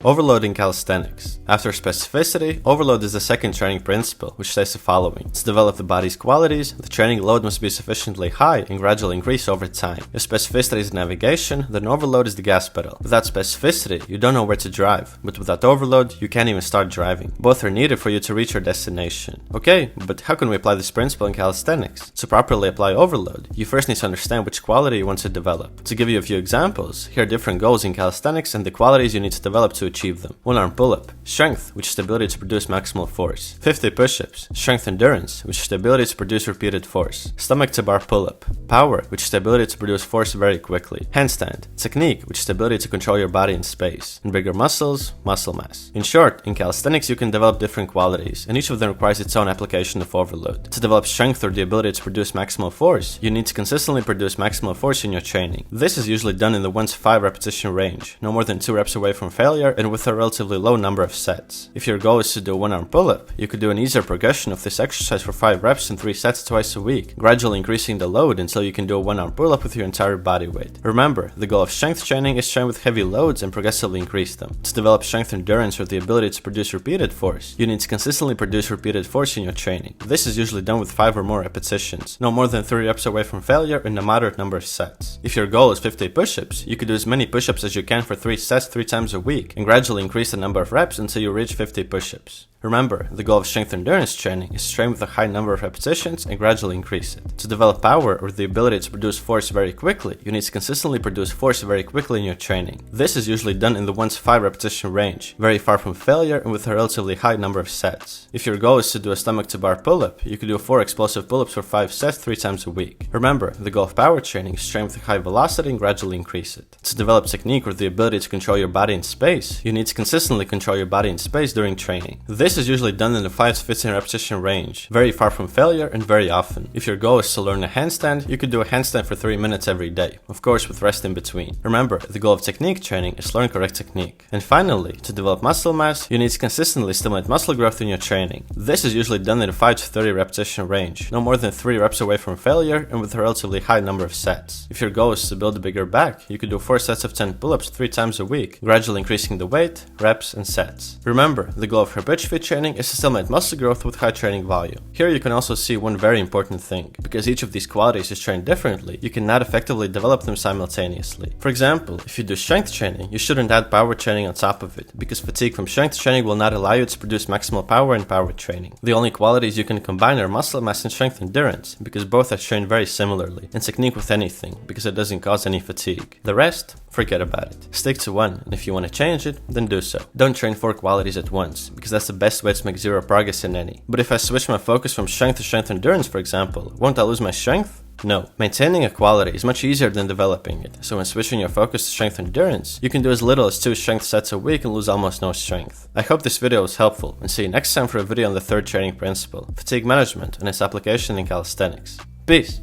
Overload in calisthenics. After specificity, overload is the second training principle, which says the following. To develop the body's qualities, the training load must be sufficiently high and gradually increase over time. If specificity is navigation, then overload is the gas pedal. Without specificity, you don't know where to drive, but without overload, you can't even start driving. Both are needed for you to reach your destination. Okay, but how can we apply this principle in calisthenics? To properly apply overload, you first need to understand which quality you want to develop. To give you a few examples, here are different goals in calisthenics and the qualities you need to develop to achieve them. 1-arm pull-up, strength, which is the ability to produce maximal force. 50 push-ups, strength endurance, which is the ability to produce repeated force. Stomach to bar pull-up, power, which is the ability to produce force very quickly. Handstand, technique, which is the ability to control your body in space. And bigger muscles, muscle mass. In short, in calisthenics you can develop different qualities, and each of them requires its own application of overload. To develop strength or the ability to produce maximal force, you need to consistently produce maximal force in your training. This is usually done in the 1 to 5 repetition range, no more than 2 reps away from failure, and with a relatively low number of sets. If your goal is to do a 1-arm pull-up, you could do an easier progression of this exercise for 5 reps and 3 sets twice a week, gradually increasing the load until you can do a 1-arm pull-up with your entire body weight. Remember, the goal of strength training is train with heavy loads and progressively increase them. To develop strength endurance or the ability to produce repeated force, you need to consistently produce repeated force in your training. This is usually done with 5 or more repetitions, no more than 3 reps away from failure in a moderate number of sets. If your goal is 50 push-ups, you could do as many push-ups as you can for 3 sets 3 times a week, and gradually increase the number of reps until you reach 50 push-ups. Remember, the goal of strength endurance training is to train with a high number of repetitions and gradually increase it. To develop power or the ability to produce force very quickly, you need to consistently produce force very quickly in your training. This is usually done in the 1 to 5 repetition range, very far from failure and with a relatively high number of sets. If your goal is to do a stomach to bar pull-up, you could do 4 explosive pull-ups for 5 sets 3 times a week. Remember, the goal of power training is to train with a high velocity and gradually increase it. To develop technique or the ability to control your body in space, you need to consistently control your body in space during training. This is usually done in the 5 to 15 repetition range, very far from failure and very often. If your goal is to learn a handstand, you could do a handstand for 3 minutes every day, of course with rest in between. Remember, the goal of technique training is to learn correct technique. And finally, to develop muscle mass, you need to consistently stimulate muscle growth in your training. This is usually done in the 5 to 30 repetition range, no more than 3 reps away from failure and with a relatively high number of sets. If your goal is to build a bigger back, you could do 4 sets of 10 pull-ups 3 times a week, gradually increasing the weight, reps, and sets. Remember, the goal of hypertrophy training is to stimulate muscle growth with high training volume. Here you can also see one very important thing. Because each of these qualities is trained differently, you cannot effectively develop them simultaneously. For example, if you do strength training, you shouldn't add power training on top of it, because fatigue from strength training will not allow you to produce maximal power in power training. The only qualities you can combine are muscle mass and strength endurance, because both are trained very similarly, and technique with anything, because it doesn't cause any fatigue. The rest, forget about it. Stick to one, and if you want to change it, then do so. Don't train 4 qualities at once, because that's the best way to make zero progress in any. But if I switch my focus from strength to strength endurance, for example, won't I lose my strength? No. Maintaining a quality is much easier than developing it, so when switching your focus to strength endurance, you can do as little as 2 strength sets a week and lose almost no strength. I hope this video was helpful, and see you next time for a video on the 3rd training principle, fatigue management and its application in calisthenics. Peace!